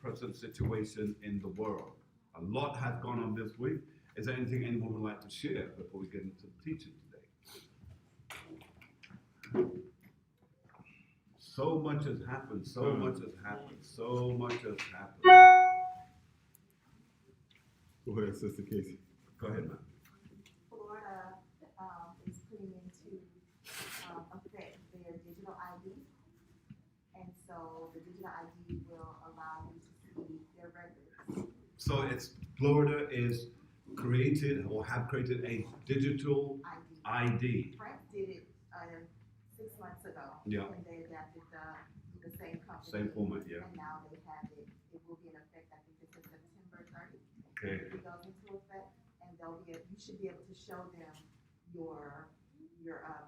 present situation in the world. A lot has gone on this week. Is there anything anyone would like to share before we get into the teaching today? So much has happened, so much has happened, so much has happened. Go ahead, Sister Casey. Go ahead, man. Florida is putting into effect their digital ID. And so the digital ID will allow you to see their records. So it's Florida is created or have created a digital ID. France did it 6 months ago. Yeah. And they adapted the same company. Same format, yeah. And now they have it. It will be in effect, I think it's September 30th. Okay. It goes into effect, and you should be able to show them your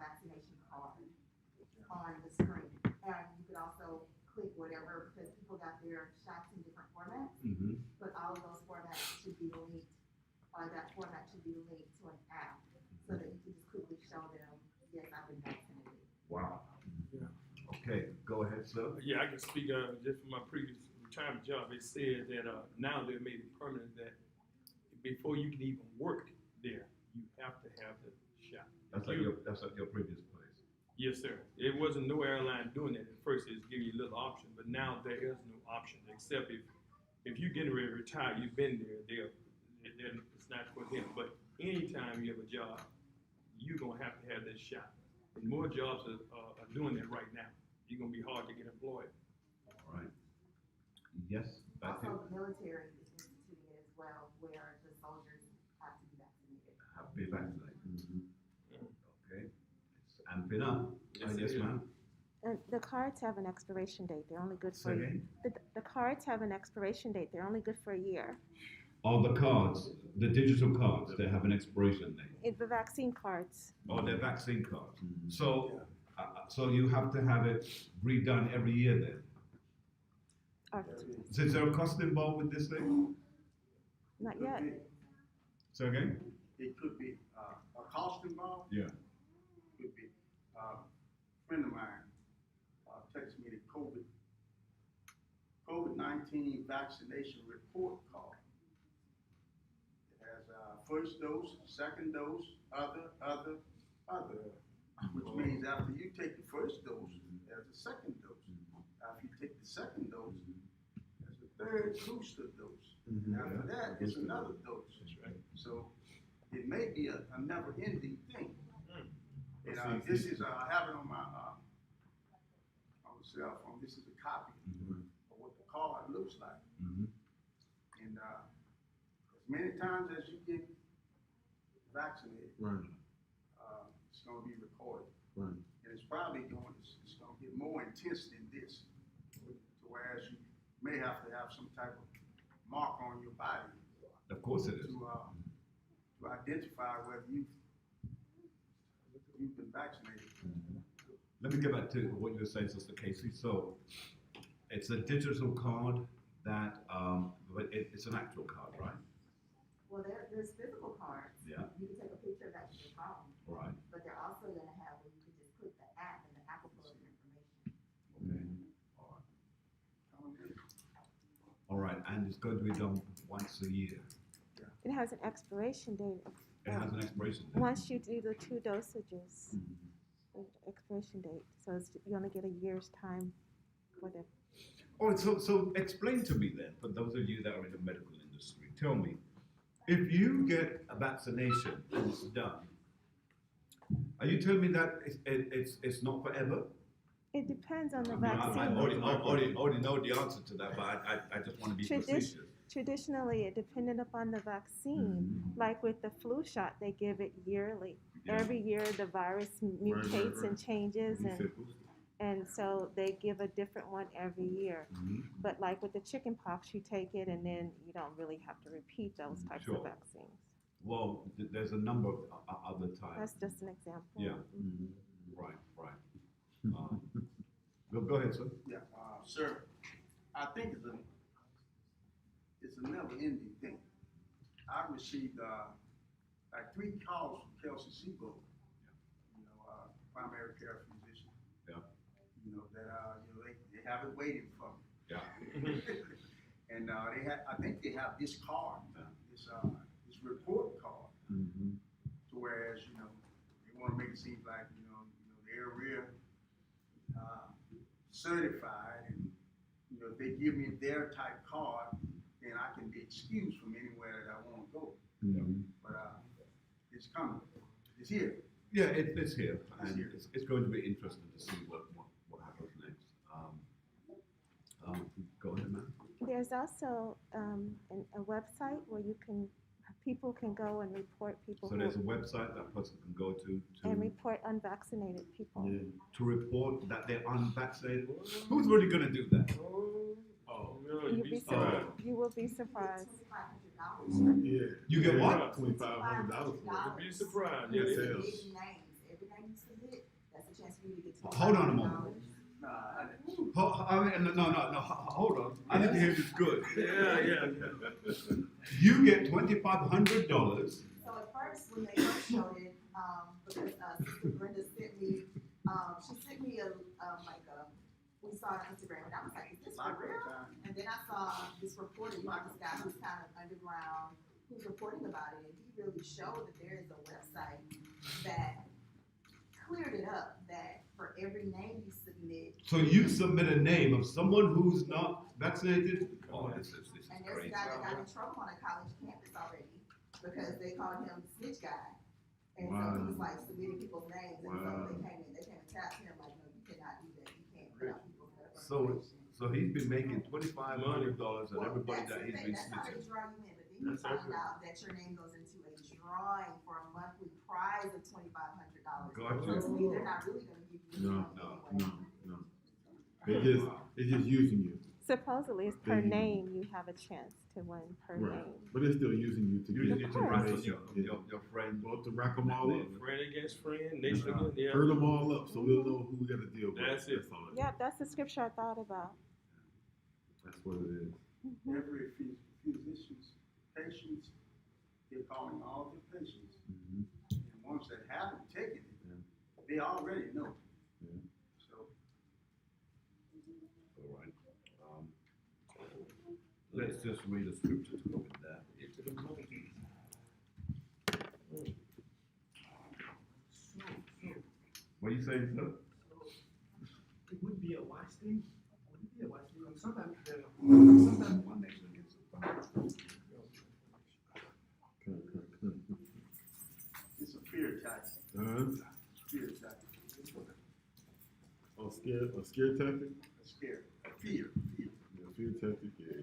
vaccination card on the screen. And you could also click whatever, because people got their shots in different formats, but all of those formats should be linked, that format should be linked to an app, so that you can just quickly show them, yes, I've been vaccinated. Wow. Yeah. Okay, go ahead, sir. Yeah, I can speak just from my previous retirement job. It said that now they've made it permanent that before you can even work there, you have to have the shot. That's at your previous place. Yes, sir. It wasn't no airline doing that at first. It was giving you a little option, but now there is no option except if you're getting ready to retire, you've been there. It's not for them. But anytime you have a job, you're gonna have to have that shot. And more jobs are doing that right now. You're gonna be hard to get employed. All right. Yes. Also, the military is instituting it as well, where the soldiers have to be vaccinated. Have to be vaccinated. Okay. It's amping up. Yes, ma'am. The cards have an expiration date. They're only good for Say again? the cards have an expiration date. They're only good for a year. All the cards, the digital cards, they have an expiration date. The vaccine cards. Or they're vaccine cards. So, so you have to have it redone every year then. So is there a cost involved with this thing? Not yet. Say again? It could be a cost involved. Yeah. Could be. A friend of mine texted me the COVID-19 vaccination report card. It has first dose, second dose, other, which means after you take the first dose, there's a second dose. After you take the second dose, there's a third booster dose. After that, it's another dose. So it may be a never-ending thing. And this is I have it on my cell phone. This is a copy of what the card looks like. And as many times as you get vaccinated, it's going to be recorded. And it's probably going to get more intense than this, to whereas you may have to have some type of mark on your body. Of course it is. To identify whether you've been vaccinated. Let me get back to what you were saying, Sister Casey. So it's a digital card that, but it's an actual card, right? Well, there's physical cards. Yeah. You can take a picture of that with your phone. Right. But they're also going to have where you can just put the app, and the app will pull up your information. Okay. All right. And it's going to be done once a year. It has an expiration date. It has an expiration date. Once you do the 2 dosages, expiration date. So you only get a year's time for the. All right. So explain to me then, for those of you that are in the medical industry, tell me, if you get a vaccination and it's done, are you telling me that it's not forever? It depends on the I vaccine. already know the answer to that, but I just want to be facetious. Traditionally, it depended upon the vaccine. Like with the flu shot, they give it yearly. Yeah. Every year, the virus mutates and changes, and so they give a different one every year. But like with the chicken pox, you take it, and then you don't really have to repeat those types of vaccines. Well, there's a number of other types. That's just an example. Yeah. Right. Go ahead, sir. Yeah, sir. I think it's a never-ending thing. I received like 3 calls from Kelsey Seabold, primary care physician. Yeah. That they have it waiting for me. Yeah. And, I think they have this card, this report card, to whereas, they wanna make it seem like, they're real, certified, and, if they give me their type card, then I can be excused from anywhere that I wanna go. But, it's coming, it's here. Yeah, it's here, and here. it's going to be interesting to see what happens next. Go ahead, man. There's also a website where people can go and report people So there's a website that person can go to and report unvaccinated people. to report that they're unvaccinated. Who's really going to do that? You will be surprised. Yeah. You get what? $2,500 for You'd be surprised. Yeah, Yeah, they- Every name you submit, that's a chance for you to get Hold on a moment. $25. No, hold on. I need to hear this good. yeah. You get $2,500. So at first, when they first showed it, because Sister Brenda sent me, she sent me we saw it on Instagram, and I was like, is this for real? And then I saw this reporter, this guy who's kind of underground, who's reporting about it, and he really showed that there is a website that cleared it up, that for every name you submit, So you submit a name of someone who's not vaccinated. Oh, this is and there's a crazy. guy that got in trouble on a college campus already because they called him the snitch guy. And so he was like submitting people's names, and so they came and tapped him like, no, you cannot do that. You can't put out people's information. So he's been making $2,500 on everybody that he's been That's how they snitching. draw you in, but then you find out that your name goes into a drawing for a monthly prize of $2,500. Gotcha. So to me, they're not really gonna give you No, the money anyway. They're just using you. Supposedly, it's per They- name you have a chance to win per Right. name. But they're still using you to You get need to rattle information. your friend. Well, to rack them all up. Friend against friend, nation against, yeah. Herd them all up so we'll know who we got to deal with. That's it. That's all it is. Yeah, that's the scripture I thought about. That's what it is. Every physician's patients, they're calling all the patients, Mhm. and ones that haven't taken it, they already know. Yeah. So, All right. Let's just read the scripture to go with that. What are you saying, sir? It would be a wise thing. Would it be a wise thing? Sometimes one nation gets it's a fear tactic, fear tactic, A scare tactic? a scare, a fear. Yeah, fear tactic, yeah.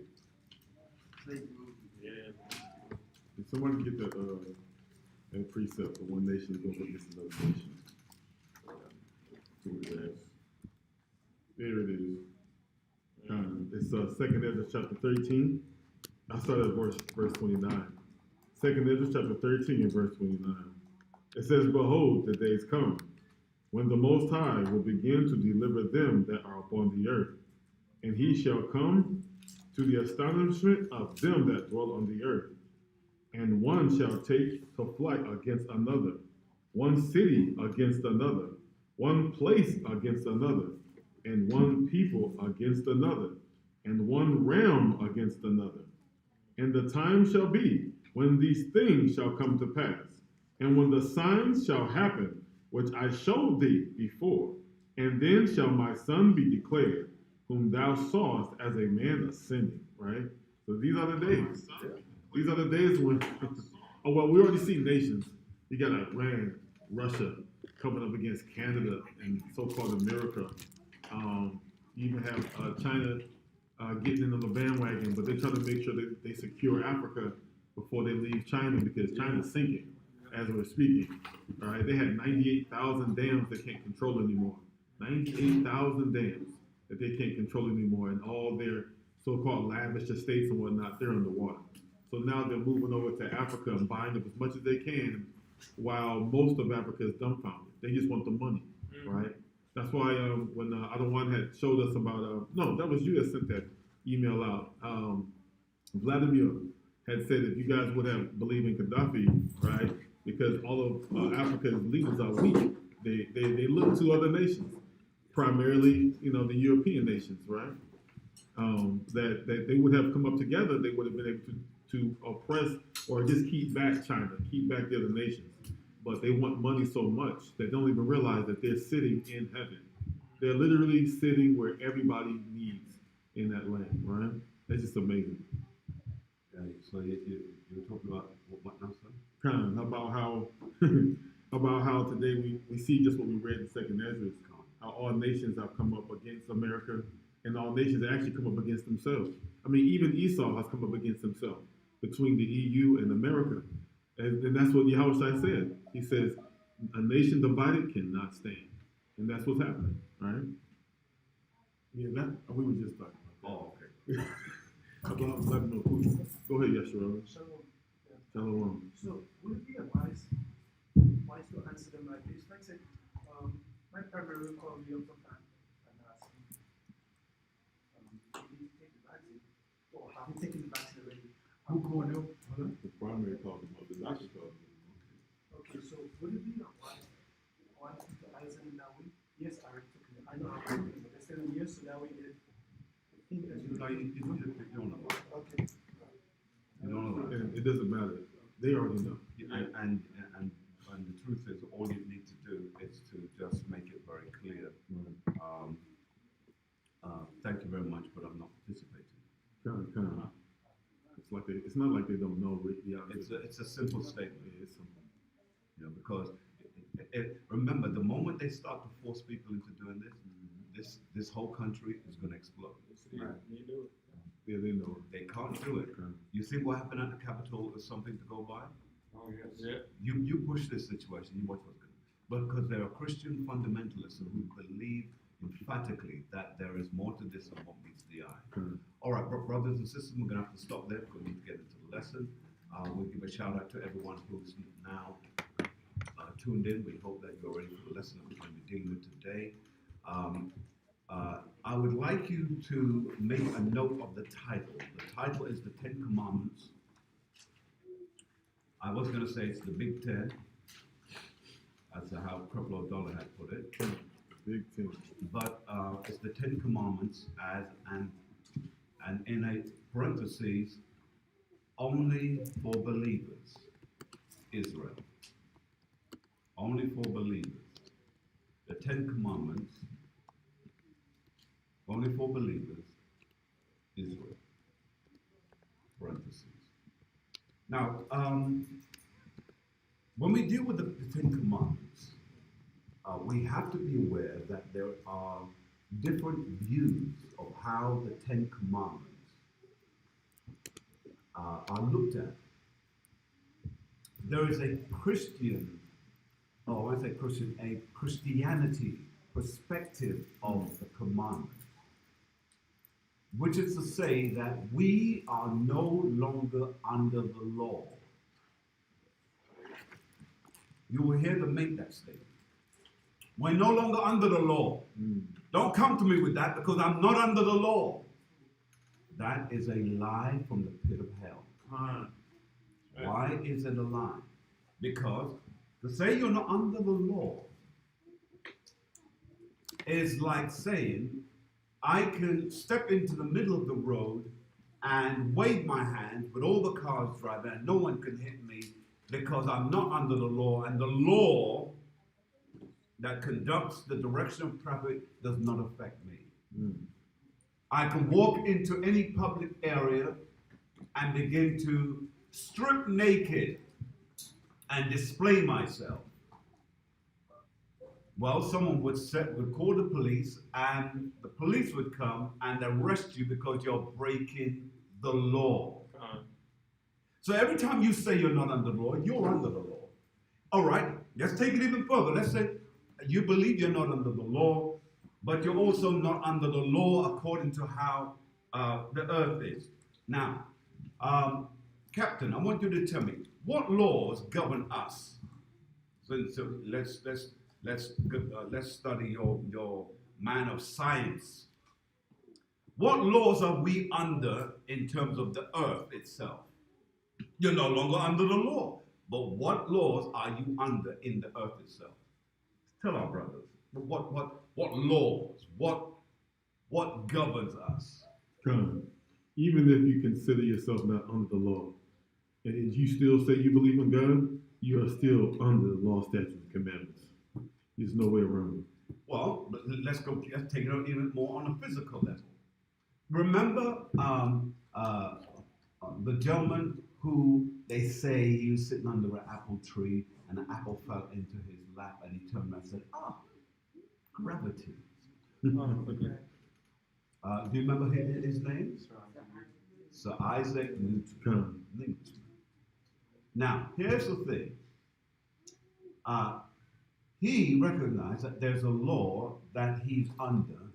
Satan movie. Yeah. Did somebody get that precept for one nation to go against another nation? There it is. It's 2nd Ezra chapter 13. I started at verse 29. 2nd Ezra chapter 13 and verse 29. It says, behold, the days come, when the Most High will begin to deliver them that are upon the earth. And he shall come to the astonishment of them that dwell on the earth. And one shall take to flight against another, one city against another, one place against another, and one people against another, and one realm against another. And the time shall be when these things shall come to pass, and when the signs shall happen, which I showed thee before, and then shall my son be declared, whom thou sawest as a man ascending, right? So these are the days. These are the days when, oh, well, we already see nations. You got Iran, Russia coming up against Canada and so-called America. You even have China getting in on the bandwagon, but they're trying to make sure that they secure Africa before they leave China because China's sinking as we're speaking. All right, they had 98,000 dams they can't control anymore. 98,000 dams that they can't control anymore, and all their so-called lavish estates and whatnot, they're underwater. So now they're moving over to Africa and buying up as much as they can, while most of Africa is dumbfounded. They just want the money, right? That's why when Other One had showed us about, no, that was you that sent that email out. Vladimir had said if you guys would have believed in Gaddafi, right? Because all of Africa's leaders are weak. They look to other nations, primarily, the European nations, right? that they would have come up together, they would have been able to oppress or just keep back China, keep back the other nations. But they want money so much that they don't even realize that they're sitting in heaven. They're literally sitting where everybody needs in that land, right? That's just amazing. Okay, so you're talking about what now, son? Kind of about how about how today we see just what we read in Second Ezra, how all nations have come up against America, and all nations have actually come up against themselves. I mean, even Esau has come up against himself between the EU and America, and that's what Yahawashi said. He says, "A nation divided cannot stand," and that's what's happening, right? Yeah, that we were just talking about that. Oh, okay. About Go ahead, Yeshua. Shalom. Yeah. Shalom. So would it be wise to answer them like this? Like I said, my primary will call me up sometime and ask me, did you take the vaccine? Or have you taken the vaccine already? Who called you? The primary called him up. The doctor called him. Okay, so would it be wise to answer them that way? Yes, I already took it. I know I've taken it, but they're telling yes, so that way they think that you No, you don't know. Okay. You don't know that. And it doesn't matter. They already know. And the truth is, all you need to do is to just make it very clear. Thank you very much, but I'm not participating. Kind of. It's not like they don't know. It's a simple statement. Yeah, it's simple. You know, because remember, the moment they start to force people into doing this whole country is going to explode. You do it. Yeah, they know. They can't do it. You see what happened at the Capitol is something to go by. Oh, yes. Yeah. You push this situation, you watch what's going to happen. But because there are Christian fundamentalists who believe emphatically that there is more to this than what meets the eye. All right, brothers and sisters, we're going to have to stop there because we need to get into the lesson. We'll give a shout out to everyone who's now tuned in. We hope that you're ready for the lesson that we're going to be dealing with today. I would like you to make a note of the title. The title is the Ten Commandments. I was going to say it's the Big Ten, as to how Creflo Dollar had put it. Big Ten. But it's the Ten Commandments as and in a parentheses, only for believers, Israel. Only for believers. The Ten Commandments, only for believers, Israel. Parentheses. Now, when we deal with the Ten Commandments, we have to be aware that there are different views of how the Ten Commandments are looked at. There is a Christian, or when I say Christian, a Christianity perspective of the commandments, which is to say that we are no longer under the law. You will hear them make that statement. We're no longer under the law. Don't come to me with that because I'm not under the law. That is a lie from the pit of hell. Why is it a lie? Because to say you're not under the law is like saying I can step into the middle of the road and wave my hand with all the cars driving and no one can hit me because I'm not under the law, and the law that conducts the direction of traffic does not affect me. I can walk into any public area and begin to strip naked and display myself. Well, someone would call the police, and the police would come and arrest you because you're breaking the law. So every time you say you're not under the law, you're under the law. All right, let's take it even further. Let's say you believe you're not under the law, but you're also not under the law according to how the earth is. Now, Captain, I want you to tell me, what laws govern us? So let's study your man of science. What laws are we under in terms of the earth itself? You're no longer under the law, but what laws are you under in the earth itself? Tell our brothers, what laws, what governs us? Come. Even if you consider yourself not under the law, and you still say you believe in God, you are still under the law, statutes, and commandments. There's no way around it. Well, let's take it out even more on a physical level. Remember the gentleman who they say he was sitting under an apple tree and an apple fell into his lap and he turned around and said, gravity. Do you remember his name? Sir Isaac Newton. Now, here's the thing. He recognized that there's a law that he's under,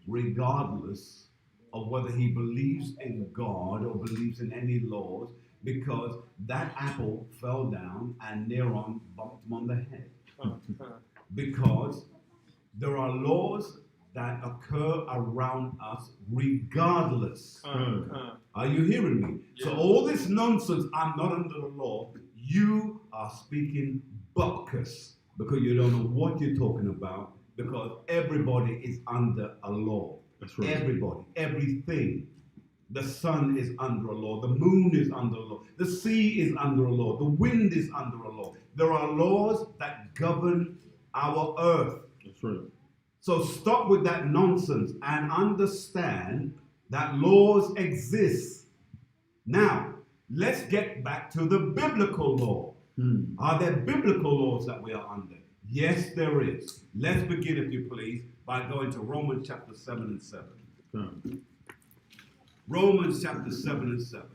regardless of whether he believes in God or believes in any laws, because that apple fell down and Neron bumped him on the head. Because there are laws that occur around us regardless. Are you hearing me? Yeah. So all this nonsense, I'm not under the law, you are speaking bupkis because you don't know what you're talking about, because everybody is under a law. That's right. Everybody, everything. The sun is under a law. The moon is under a law. The sea is under a law. The wind is under a law. There are laws that govern our earth. That's right. So stop with that nonsense and understand that laws exist. Now, let's get back to the biblical law. Are there biblical laws that we are under? Yes, there is. Let's begin, if you please, by going to Romans chapter 7 and 7. Romans chapter 7 and 7.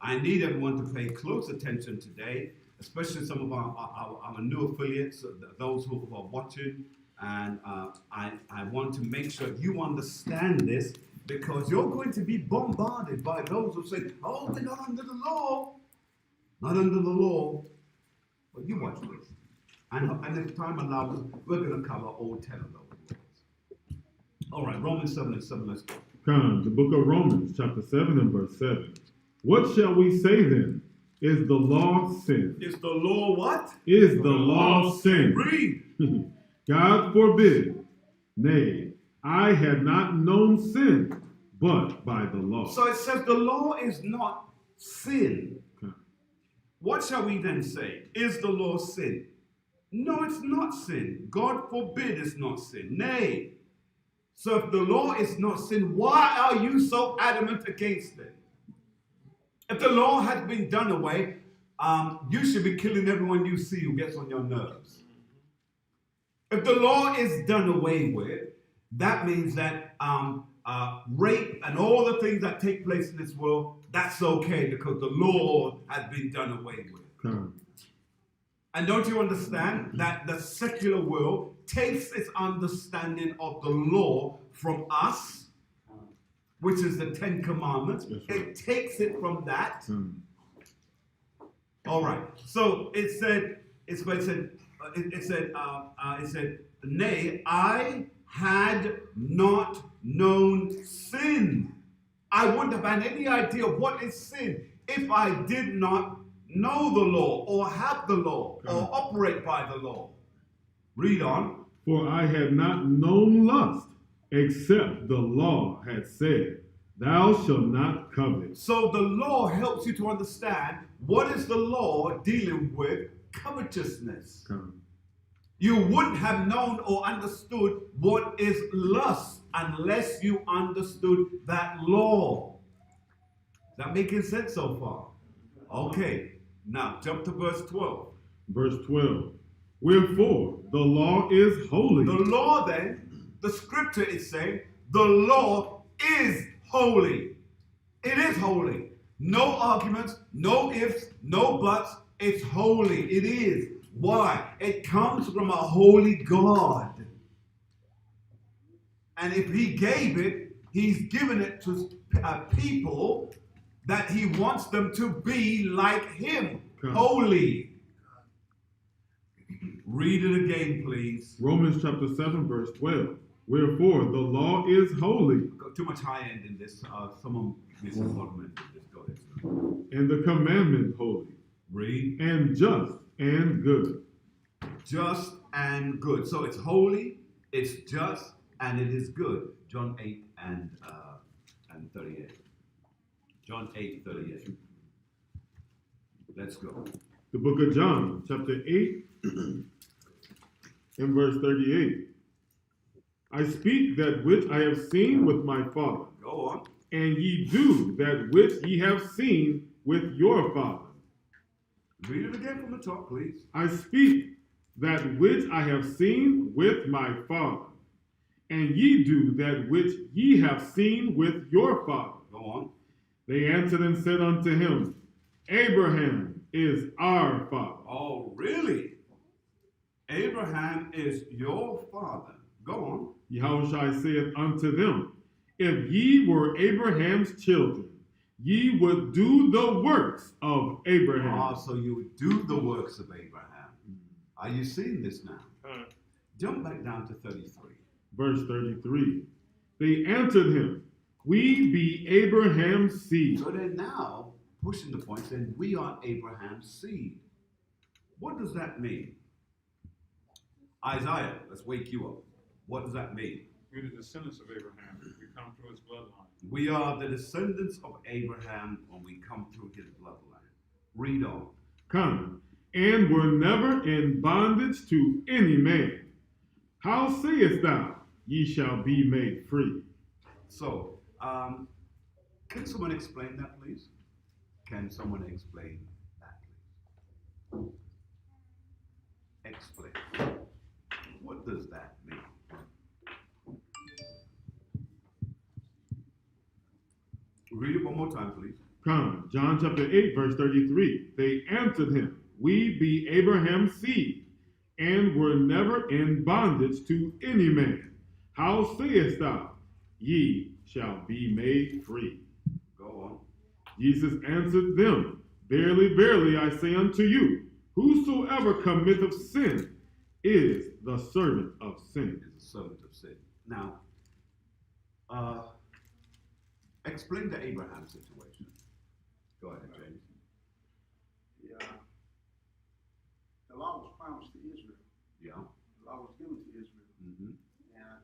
I need everyone to pay close attention today, especially some of our new affiliates, those who are watching. And I want to make sure you understand this, because you're going to be bombarded by those who say, oh, we're not under the law. Not under the law. But you watch this. And if time allows, we're going to cover all 10 of those laws. All right, Romans 7 and 7, let's go. Come, the book of Romans, chapter 7 and verse 7. What shall we say then? Is the law sin? Is the law what? Is the law sin? Read. God forbid. Nay, I had not known sin, but by the law. So it says the law is not sin. Okay. What shall we then say? Is the law sin? No, it's not sin. God forbid it's not sin. Nay. So if the law is not sin, why are you so adamant against it? If the law has been done away, you should be killing everyone you see who gets on your nerves. If the law is done away with, that means that rape and all the things that take place in this world, that's okay because the law has been done away with. And don't you understand that the secular world takes its understanding of the law from us, which is the 10 Commandments. Right. It takes it from that. All right. So it said, nay, I had not known sin. I wouldn't have had any idea of what is sin if I did not know the law or have the law or operate by the law. Read on. For I had not known lust, except the law had said, thou shalt not covet. So the law helps you to understand what is the law dealing with covetousness. You wouldn't have known or understood what is lust unless you understood that law. Is that making sense so far? Okay, now jump to verse 12. Verse 12. Wherefore, the law is holy. The law then, the scripture is saying, the law is holy. It is holy. No arguments, no ifs, no buts. It's holy. It is. Why? It comes from a holy God. And if he gave it, he's given it to people that he wants them to be like him. Holy. Read it again, please. Romans chapter 7, verse 12. Wherefore, the law is holy. Too much high end in this. Someone misses what meant. Just go ahead. And the commandment holy. Read. And just and good. Just and good. So it's holy, it's just, and it is good. John 8 and and 38. John 8, 38. Let's go. The book of John, chapter 8, and verse 38. I speak that which I have seen with my Father, Go on. and ye do that which ye have seen with your father. Read it again from the top, please. I speak that which I have seen with my father, and ye do that which ye have seen with your father. Go on. They answered and said unto him, Abraham is our father. Oh, really? Abraham is your father. Go on. Yahushua saith unto them, If ye were Abraham's children, ye would do the works of Abraham. Ah, so you would do the works of Abraham. Are you seeing this now? Jump back down to 33. Verse 33. They answered him, We be Abraham's seed. So they're now pushing the point saying we are Abraham's seed. What does that mean? Isaiah, let's wake you up. What does that mean? We're the descendants of Abraham. We come through his bloodline. We are the descendants of Abraham when we come through his bloodline. Read on. Come, and were never in bondage to any man. How sayest thou, ye shall be made free? So, can someone explain that, please? Can someone explain that, please? Explain. What does that mean? Read it one more time, please. Come, John chapter 8, verse 33. They answered him, We be Abraham's seed, and were never in bondage to any man. How sayest thou, ye shall be made free? Go on. Jesus answered them, Verily, verily, I say unto you, whosoever committeth sin is the servant of sin. Is a servant of sin. Now, explain the Abraham situation. Go ahead, James. The law was promised to Israel. Yeah. The law was given to Israel. Mm-hmm. And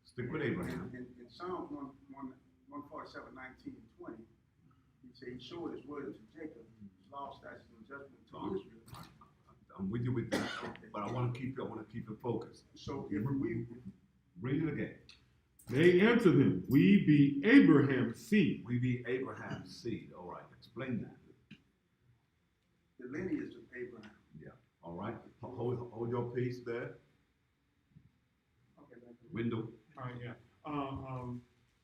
Stick with Abraham. in Psalms 147, 19 and 20, he said he showed his word to Jacob, his law, statutes, and judgment to Israel. I'm with you with that, but I want to keep it focused. So if we Read it again. They answered him, We be Abraham's seed. We be Abraham's seed. All right. Explain that. the lineage of Abraham. Yeah. All right. Hold your peace there. Okay, thank you. Window. All right, yeah.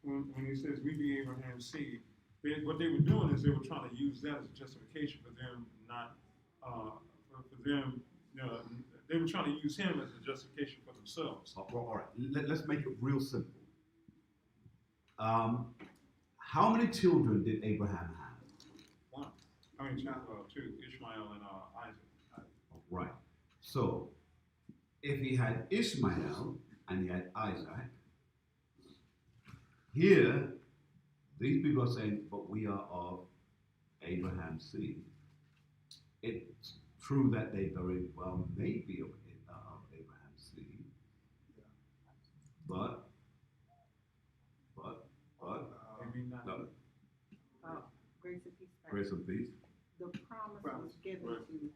When he says we be Abraham's seed, what they were doing is they were trying to use that as a justification for them not, for them, they were trying to use him as a justification for themselves. All right. Let's make it real simple. How many children did Abraham have? One. I mean, two, Ishmael and Isaac. Right. So, if he had Ishmael and he had Isaac, here, these people are saying, but we are of Abraham's seed. It's true that they very well may be of Abraham's seed, but, Maybe not. no, Grace and peace. grace and peace. The promise was given to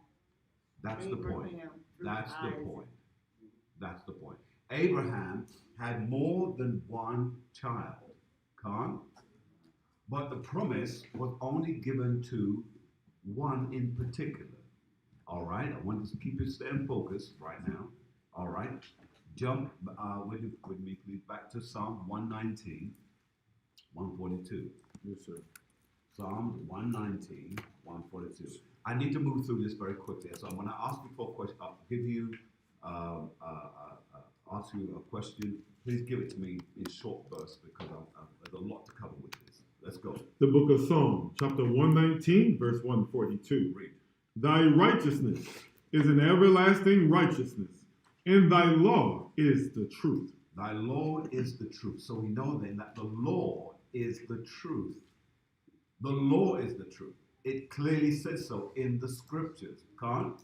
That's the point. Abraham through That's the Isaac. point. That's the point. Abraham had more than one child, but the promise was only given to one in particular. All right, I want to keep you staying focused right now. All right, jump with me, please, back to Psalm 119, 142. Yes, sir. Psalm 119, 142. I need to move through this very quickly. So when I ask you for a question, I'll give you, ask you a question. Please give it to me in short bursts because there's a lot to cover with this. Let's go. The book of Psalm, chapter 119, verse 142. Read. Thy righteousness is an everlasting righteousness, and thy law is the truth. Thy law is the truth. So we know then that the law is the truth. The law is the truth. It clearly says so in the scriptures. John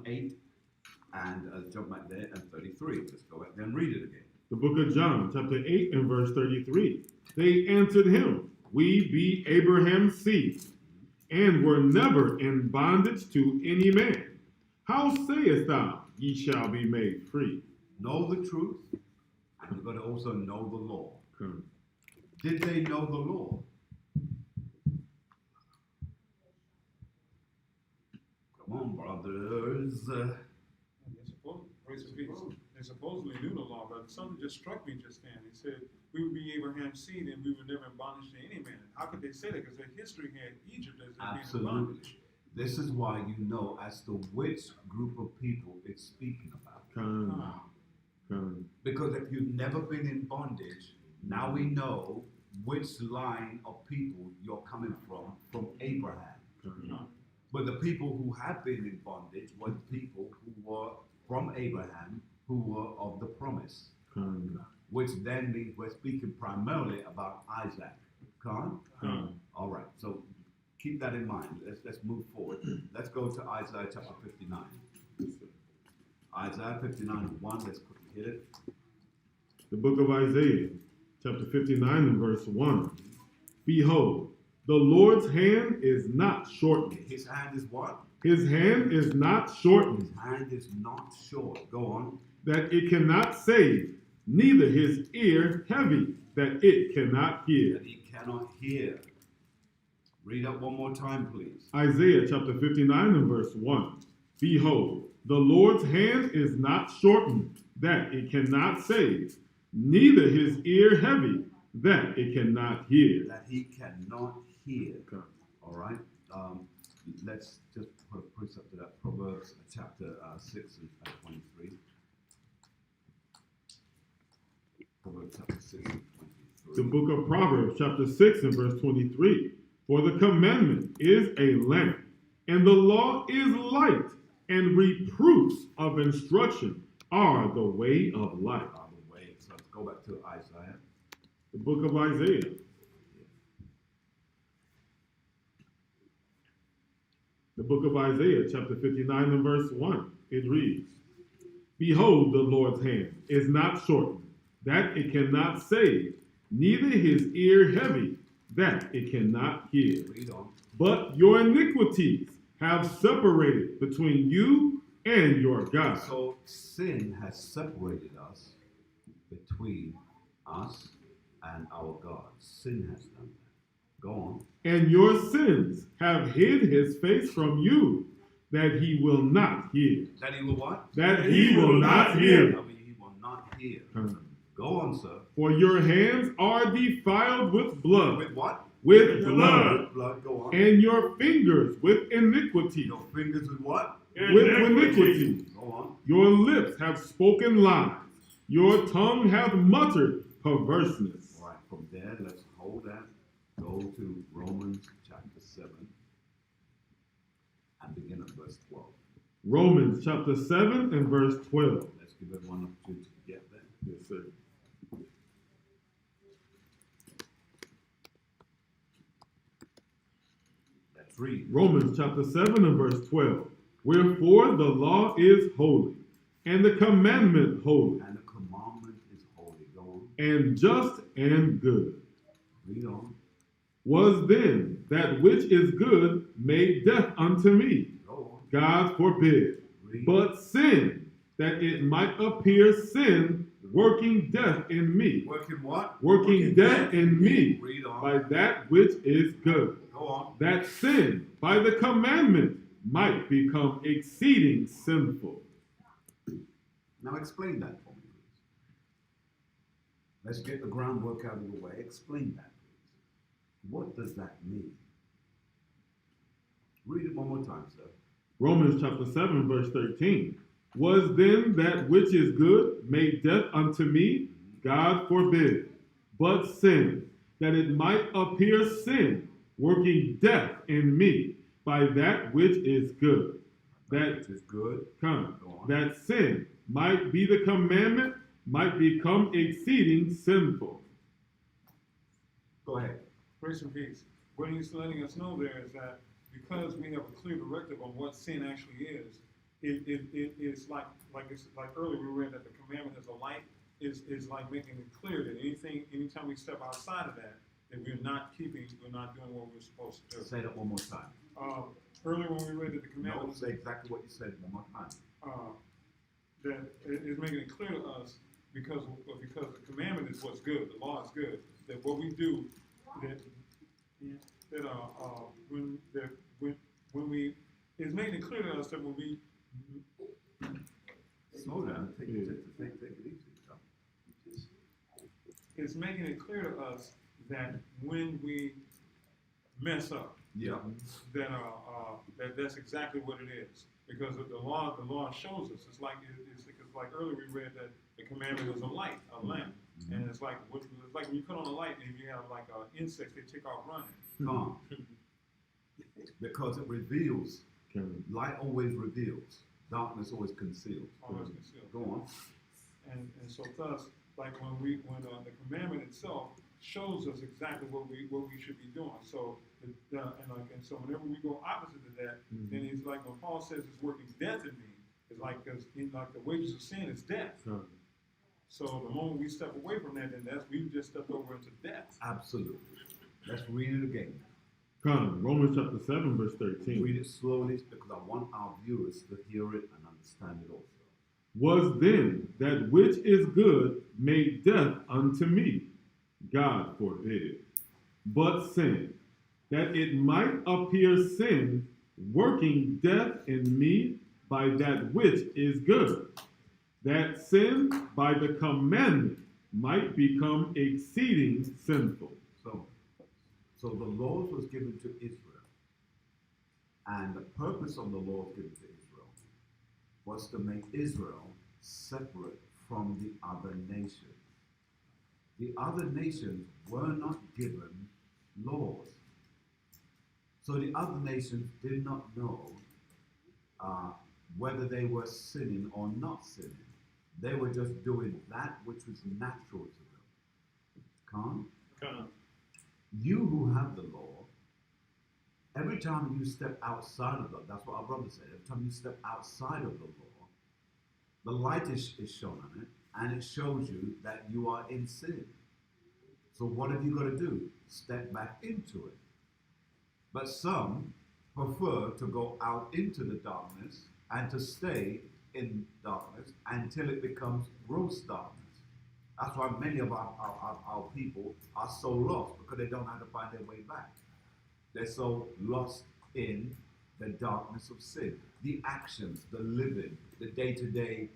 8 and jump back there and 33. Let's go back there and read it again. The book of John, chapter 8 and verse 33. They answered him, we be Abraham's seed, and were never in bondage to any man. How sayest thou, ye shall be made free? Know the truth, and you've got to also know the law. Okay. Did they know the law? Come on, brothers. They supposedly knew the law, but something just struck me just then. He said, we would be Abraham's seed and we were never in bondage to any man. How could they say that? Because their history had Egypt as their being in Absolutely. bondage. This is why you know as to which group of people it's speaking about. Because if you've never been in bondage, now we know which line of people you're coming from Abraham. But the people who have been in bondage were the people who were from Abraham, who were of the promise. Which then means we're speaking primarily about Isaac. All right, so keep that in mind. Let's move forward. Let's go to Isaiah chapter 59. Isaiah 59:1, let's quickly hit it. The book of Isaiah, chapter 59 and verse 1. Behold, the Lord's hand is not shortened. His hand is what? His hand is not shortened, His hand is not short. Go on. that it cannot save, neither his ear heavy, that it cannot hear. That he cannot hear. Read up one more time, please. Isaiah chapter 59 and verse 1. Behold, the Lord's hand is not shortened, that it cannot save, neither his ear heavy, that it cannot hear. That he cannot hear. Okay. All right. Let's just put a precept to that. Proverbs chapter 6 and 23. Proverbs chapter 6 and 23. The book of Proverbs chapter 6 and verse 23. For the commandment is a lamp, and the law is light, and reproofs of instruction are the way of life. So let's go back to Isaiah. The book of Isaiah. The book of Isaiah, chapter 59 and verse 1. It reads, Behold, the Lord's hand is not shortened, that it cannot save, neither his ear heavy, that it cannot hear. Read on. But your iniquities have separated between you and your God. So sin has separated us between us and our God. Sin has done that. Go on. And your sins have hid his face from you, that he will not hear. That he will what? That he will not hear. I mean, he will not hear. Go on, sir. For your hands are defiled with blood. With what? With blood. With blood. Go on. And your fingers with iniquity. Your fingers with what? With iniquity. Go on. Your lips have spoken lies. Your tongue hath muttered perverseness. All right. From there, let's hold that. Go to Romans chapter 7 and begin at verse 12. Romans chapter 7 and verse 12. Let's give everyone an opportunity to get there. Yes, sir. Let's read. Romans chapter 7 and verse 12. Wherefore the law is holy, and the commandment holy, And the commandment is holy. Go on. and just and good. Read on. Was then that which is good made death unto me? Go on. God forbid. Read. But sin, that it might appear sin, working death in me. Working what? Working death in me Read on. by that which is good. Go on. That sin by the commandment might become exceeding sinful. Now explain that for me, please. Let's get the groundwork out of the way. Explain that, please. What does that mean? Read it one more time, sir. Romans chapter 7 verse 13. Was then that which is good made death unto me? God forbid. But sin, that it might appear sin, working death in me by that which is good. That is good. come, Go on. that sin might be the commandment, might become exceeding sinful. Go ahead. Grace and peace. What he's letting us know there is that because we have a clear directive on what sin actually is, it's like earlier we read that the commandment is a light is like making it clear that anytime we step outside of that we're not doing what we're supposed to do. Say that one more time. Earlier when we read that the No, commandments, say exactly what you said one more time. that it is making it clear to us because the commandment is what's good, the law is good, that what we do, when we, it's making it clear to us that when we, Slow down. Take it easy. it's making it clear to us that when we mess up, Yeah. that's exactly what it is. Because the law shows us. It's like earlier we read that the commandment is a light, a lamp, and it's like when you put on a light and you have like insects, they take off running. Calm. Because it reveals. Light always reveals. Darkness always conceals. Always concealed. Go on. And so thus, like when the commandment itself shows us exactly what we should be doing. So so whenever we go opposite to that, then he's like when Paul says it's working death in me, it's like because the wages of sin is death. So the moment we step away from that, then we've just stepped over into death. Absolutely. Let's read it again. Come, Romans chapter 7, verse 13. Read it slowly because I want our viewers to hear it and understand it also. Was then that which is good made death unto me? God forbid. But sin, that it might appear sin, working death in me by that which is good, that sin by the commandment might become exceeding sinful. So the laws was given to Israel, and the purpose of the laws given to Israel was to make Israel separate from the other nations. The other nations were not given laws. So the other nations did not know whether they were sinning or not sinning. They were just doing that which was natural to them. Calm? You who have the law, every time you step outside of the law, that's what our brother said, every time you step outside of the law, the light is shown on it, and it shows you that you are in sin. So what have you got to do? Step back into it. But some prefer to go out into the darkness and to stay in darkness until it becomes gross darkness. That's why many of our people are so lost, because they don't know how to find their way back. They're so lost in the darkness of sin. The actions, the living, the day-to-day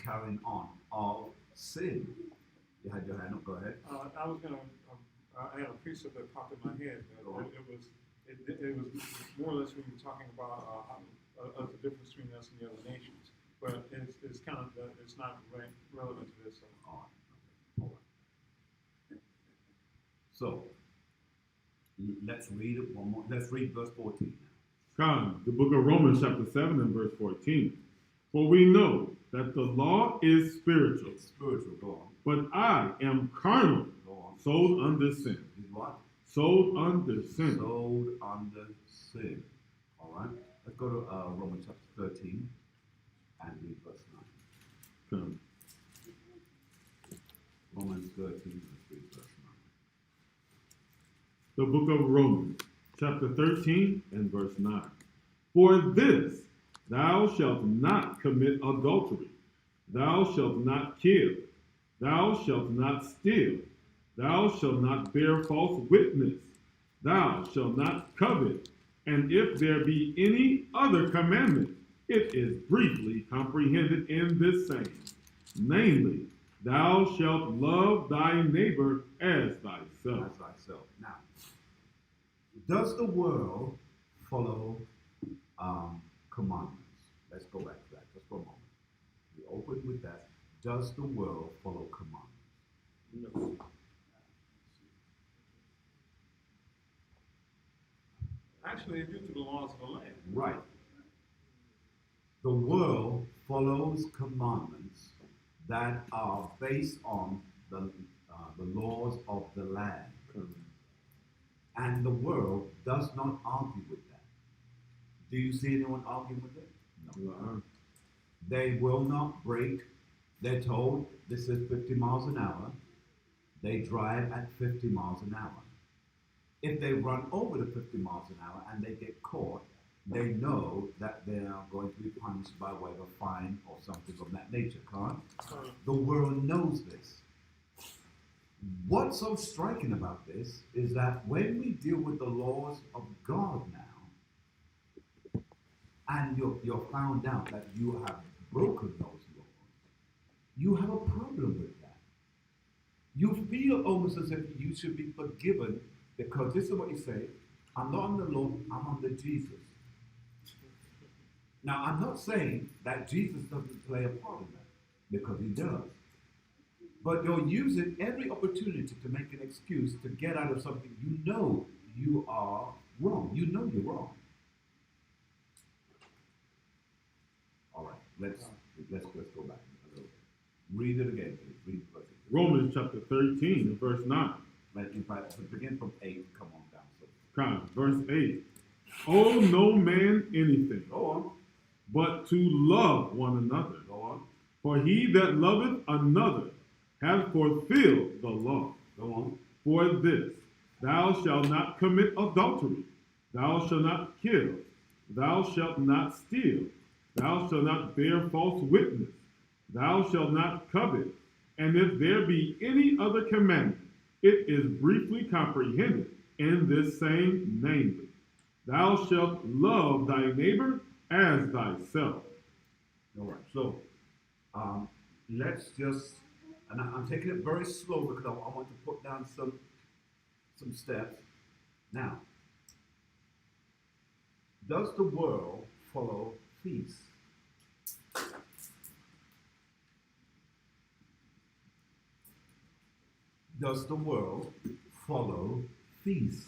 carrying on of sin. You had your hand up, go ahead. I had a precept that popped in my head. It was more or less when you were talking about the difference between us and the other nations. But it's kind of, it's not relevant to this. All right. So, let's read it one more. Let's read verse 14 now. Come, the book of Romans chapter 7 and verse 14. For we know that the law is spiritual. It's spiritual, go on. But I am carnal, Go on. sold under sin. Is what? Sold under sin. Sold under sin. All right. Let's go to Romans chapter 13 and read verse 9. Come. Romans 13 and read verse 9. The book of Romans chapter 13 and verse 9. For this, thou shalt not commit adultery. Thou shalt not kill. Thou shalt not steal. Thou shalt not bear false witness. Thou shalt not covet. And if there be any other commandment, it is briefly comprehended in this saying, namely, thou shalt love thy neighbor as thyself. As thyself. Now, does the world follow commandments? Let's go back to that just for a moment. We open with that. Does the world follow commandments? No. Actually, due to the laws of the land. Right. The world follows commandments that are based on the laws of the land. And the world does not argue with that. Do you see anyone arguing with it? No. Uh-huh. They will not break They're told this is 50 miles an hour. They drive at 50 miles an hour. If they run over the 50 miles an hour and they get caught, they know that they are going to be punished by way of a fine or something of that nature, can't? The world knows this. What's so striking about this is that when we deal with the laws of God now, and you're found out that you have broken those laws, you have a problem with that. You feel almost as if you should be forgiven because this is what you say, I'm not under law, I'm under Jesus. Now, I'm not saying that Jesus doesn't play a part in that, because he does. But you're using every opportunity to make an excuse to get out of something you know you are wrong. You know you're wrong. All right, let's go back a little bit. Read it again, please. Read the verse. Romans chapter 13 and verse 9. In fact, begin from 8, come on down. So. Come, verse 8. Owe no man anything, Go on. but to love one another. Go on. For he that loveth another hath fulfilled the law. Go on. For this, thou shalt not commit adultery, thou shalt not kill, thou shalt not steal, thou shalt not bear false witness, thou shalt not covet. And if there be any other commandment, it is briefly comprehended in this same, namely, thou shalt love thy neighbor as thyself. All right. So, let's just, and I'm taking it very slow because I want to put down some steps. Now, does the world follow feasts? Does the world follow feasts?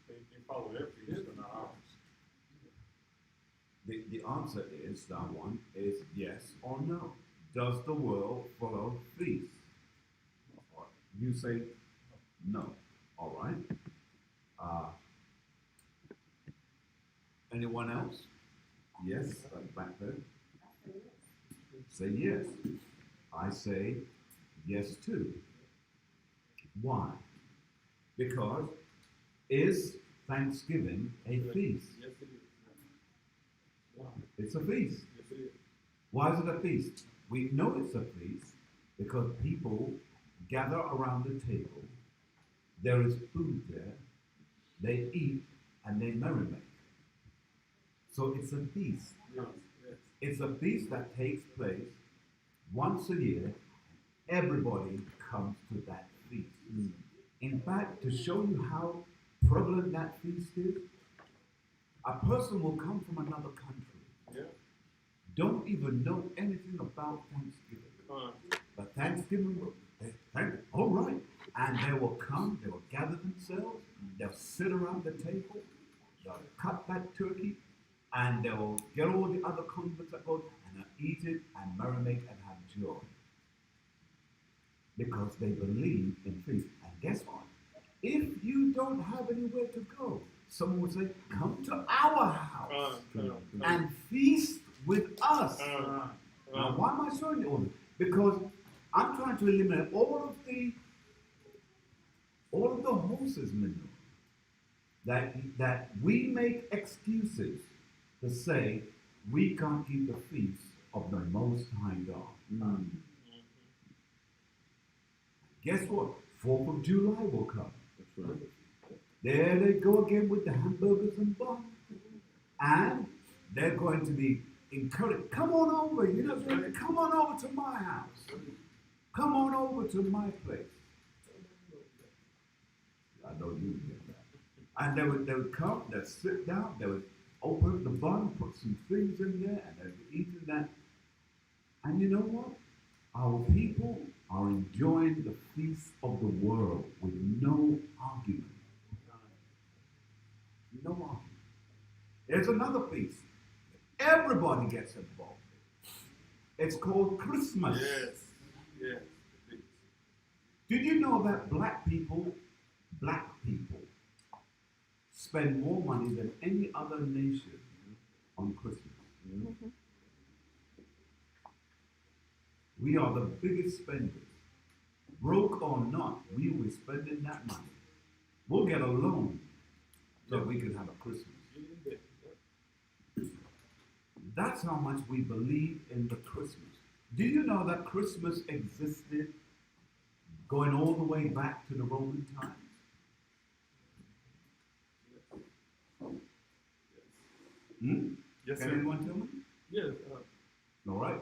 They follow their feast, but not ours. The answer is, that one is yes or no. Does the world follow feasts? You say no. All right. Anyone else? Yes, back there. Say yes. I say yes too. Why? Because is Thanksgiving a feast? Yes, it is. It's a feast. Yes, it is. Why is it a feast? We know it's a feast because people gather around the table. There is food there. They eat and they marinate. So it's a feast. Yes, yes. It's a feast that takes place once a year. Everybody comes to that feast. In fact, to show you how prevalent that feast is, a person will come from another country, Yeah. don't even know anything about Thanksgiving. But Thanksgiving, all right. And they will come, they will gather themselves, they'll sit around the table, they'll cut that turkey, and they'll get all the other condiments that go, and they'll eat it and marinate and have joy. Because they believe in feast. And guess what? If you don't have anywhere to go, someone would say, come to our house and feast with us. Now, why am I showing you all this? Because I'm trying to eliminate all of the horses manure that we make excuses to say we can't keep the feast of the Most High God. Guess what? 4th of July will come. That's right. There they go again with the hamburgers and bun. And they're going to be encouraged. Come on over. You know, come on over to my house. Come on over to my place. I know you get that. And they would come, they'd sit down, they would open up the bun, put some things in there, and they'd be eating that. And you know what? Our people are enjoying the feast of the world with no argument. No argument. There's another feast. Everybody gets involved. It's called Christmas. Yes. Yes. Did you know that black people spend more money than any other nation on Christmas? We are the biggest spenders. Broke or not, we will be spending that money. We'll get a loan so we can have a Christmas. That's how much we believe in the Christmas. Do you know that Christmas existed going all the way back to the Roman times? Yes, Can sir. anyone tell me? Yes, All right.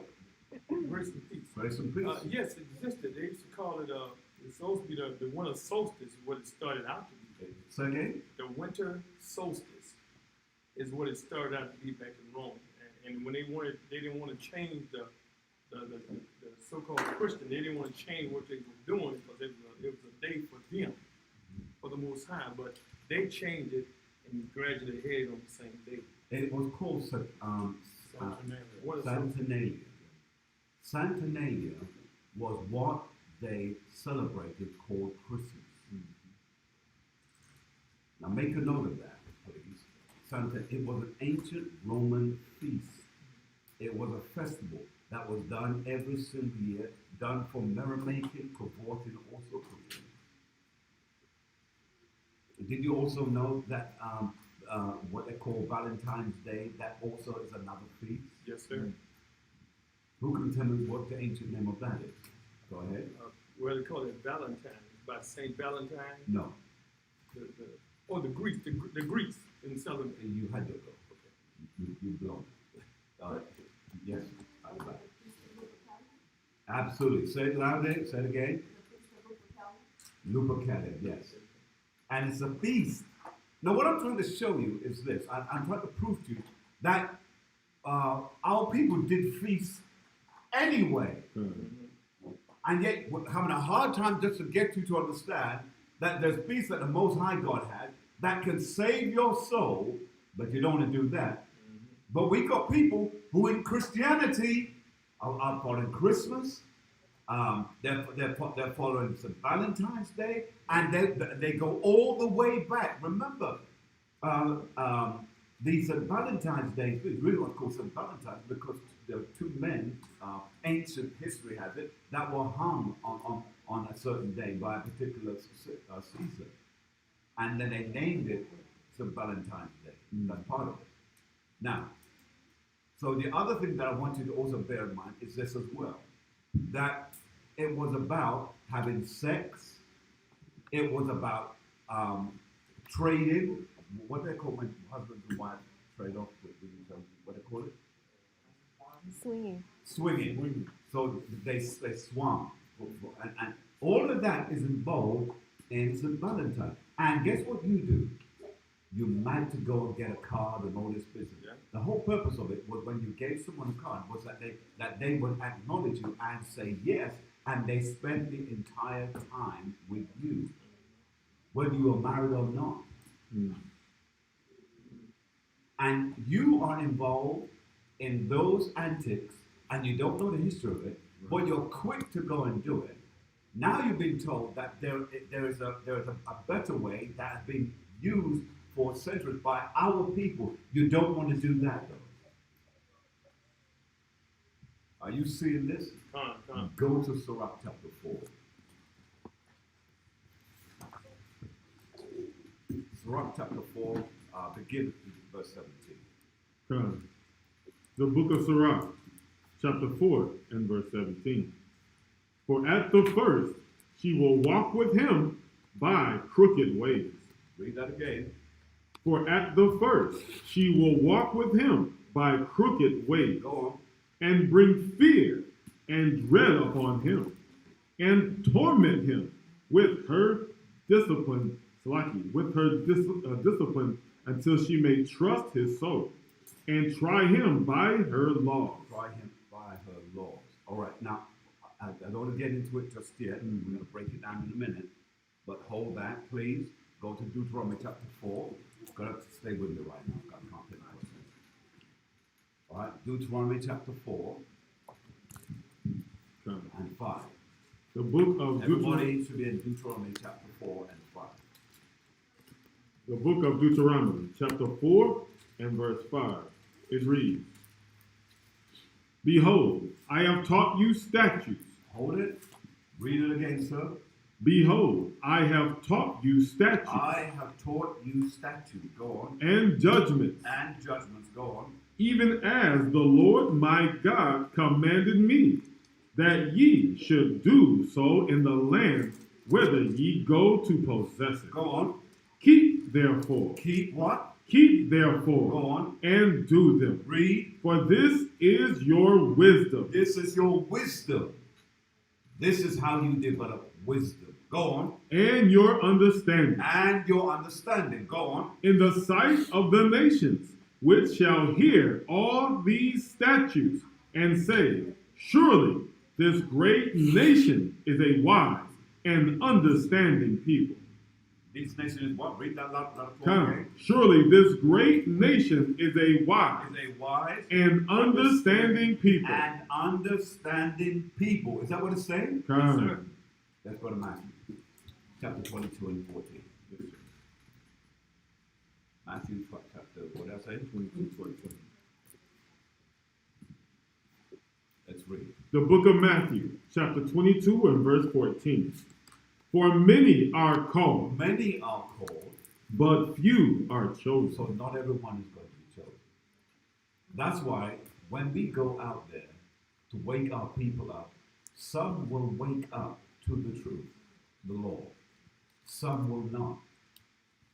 grace and peace. Grace and peace. Yes, it existed. They used to call it, it's supposed to be the winter solstice, is what it started out to be. Say again? The winter solstice is what it started out to be back in Rome. And when they didn't want to change the so-called Christian, they didn't want to change what they were doing because it was a day for them, for the Most High. But they changed it and gradually headed on the same day. It was called What is Saturnalia. Saturnalia was what they celebrated called Christmas. Now make a note of that, please. It was an ancient Roman feast. It was a festival that was done every single year, done for merrymaking, cavorting, all sorts of things. Did you also know that what they call Valentine's Day, that also is another feast? Yes, sir. Who can tell me what the ancient name of that is? Go ahead. Well, they call it Valentine, by Saint Valentine. No, The Greeks, the Greeks in Southern. you had to go. You blown. Yes. Absolutely. Say it louder. Say it again. Lupercalia, yes. And it's a feast. Now, what I'm trying to show you is this. I'm trying to prove to you that our people did feasts anyway. And yet, we're having a hard time just to get you to understand that there's feasts that the Most High God had that can save your soul, but you don't want to do that. But we got people who in Christianity are following Christmas, they're following St. Valentine's Day, and they go all the way back. Remember, the St. Valentine's Day is really what's called St. Valentine's because there were two men, ancient history has it, that were hung on a certain day by a particular Caesar. And then they named it St. Valentine's Day. That's part of it. Now, so the other thing that I want you to also bear in mind is this as well, that it was about having sex, it was about trading, what they call when husbands and wives trade off with each other, what they call it? Swinging. So they swung. And all of that is involved in St. Valentine. And guess what you do? You might to go and get a card and all this business. Yeah. The whole purpose of it was when you gave someone a card was that they would acknowledge you and say yes, and they spend the entire time with you, whether you are married or not. And you are involved in those antics, and you don't know the history of it, but you're quick to go and do it. Now you've been told that there is a better way that has been used for centuries by our people. You don't want to do that, though. Are you seeing this? Come. Go to Sirach chapter 4. Sirach chapter 4, begin with verse 17. The book of Sirach, chapter 4 and verse 17. For at the first she will walk with him by crooked ways. Read that again. For at the first she will walk with him by crooked ways, Go and bring fear and dread upon him, and torment him with her discipline, discipline until she may trust his soul, and try him by her laws. Try him by her laws. All right, now, I don't want to get into it just yet. We're going to break it down in a minute. But hold that, please. Go to Deuteronomy chapter 4. You've got to stay with me right now. I can't take questions. All right, Deuteronomy chapter 4 and 5. The book of Everybody should be in Deuteronomy chapter 4 and 5. The book of Deuteronomy, chapter 4 and verse 5. It reads, Behold, I have taught you statutes. Hold it. Read it again, sir. Behold, I have taught you statutes. I have taught you statutes. Go on. And judgments, And judgments. Go on. even as the Lord my God commanded me, that ye should do so in the land whither ye go to possess it. Go on. Keep therefore, Keep what? keep therefore, Go on. and do them. Read. For this is your wisdom. This is your wisdom. This is how you develop wisdom. Go on. And your understanding And your understanding. Go on. in the sight of the nations, which shall hear all these statutes and say, surely this great nation is a wise and understanding people. This nation is what? Read that loud. Come, surely this great nation is a wise Is a wise and understanding people. and understanding people. Is that what it's saying? Come. Let's go to Matthew. Chapter 22 and 14. Matthew chapter, what did I say? 22, 14. Let's read. The book of Matthew, chapter 22 and verse 14. For many are called, Many are called, but few are chosen. so not everyone is going to be chosen. That's why when we go out there to wake our people up, some will wake up to the truth, the law. Some will not.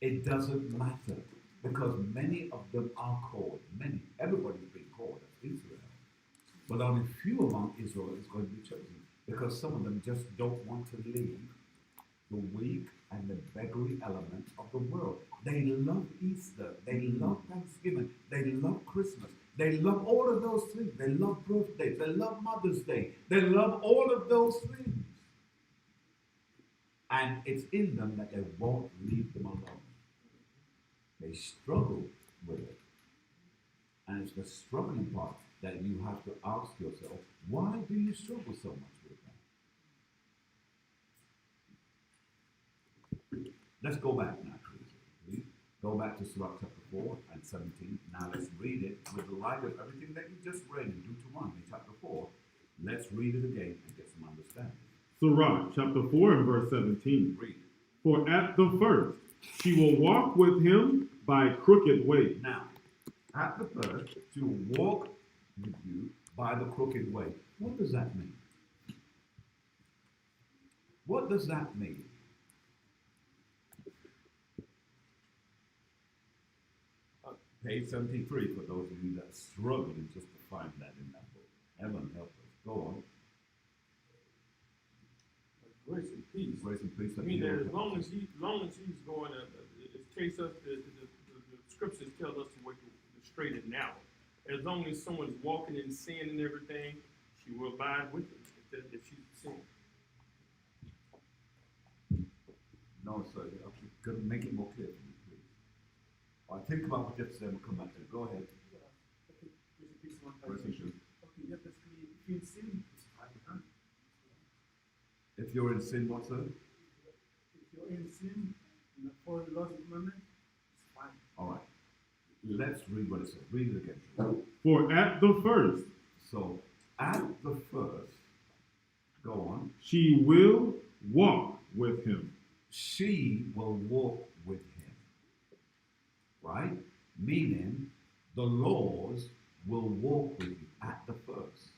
It doesn't matter because many of them are called. Many. Everybody's been called as Israel. But only few among Israel is going to be chosen because some of them just don't want to leave the weak and the beggarly elements of the world. They love Easter. They love Thanksgiving. They love Christmas. They love all of those things. They love birthdays. They love Mother's Day. They love all of those things. And it's in them that they won't leave them alone. They struggle with it. And it's the struggling part that you have to ask yourself, why do you struggle so much with that? Let's go back now, please. Go back to Sirach chapter 4 and 17. Now let's read it with the light of everything that you just read in Deuteronomy chapter 4. Let's read it again and get some understanding. Sirach chapter 4 and verse 17. Read. For at the first she will walk with him by crooked ways. Now, at the first, she will walk with you by the crooked way. What does that mean? What does that mean? Page 73 for those of you that are struggling just to find that in that book. Heaven help us. Go on. Grace and peace. Grace and peace. I mean that as long as he's going, it's case us, the scriptures tell us to wake the straight and narrow. As long as someone's walking in sin and everything, she will abide with it if she's sin. No, sir. Okay, good. Make it more clear for me, please. All right, think about what you have to say and we'll come back to it. Go ahead. Okay, grace and peace, one Grace and peace. Okay, yeah, basically, if you sin, it's fine, huh? If you're in sin, what, sir? If you're in sin, in the foreign laws and commandments, it's fine. All right. Let's read what it says. Read it again. For at the first So, at the first, go on, she will walk with him. she will walk with him. Right? Meaning, the laws will walk with you at the first.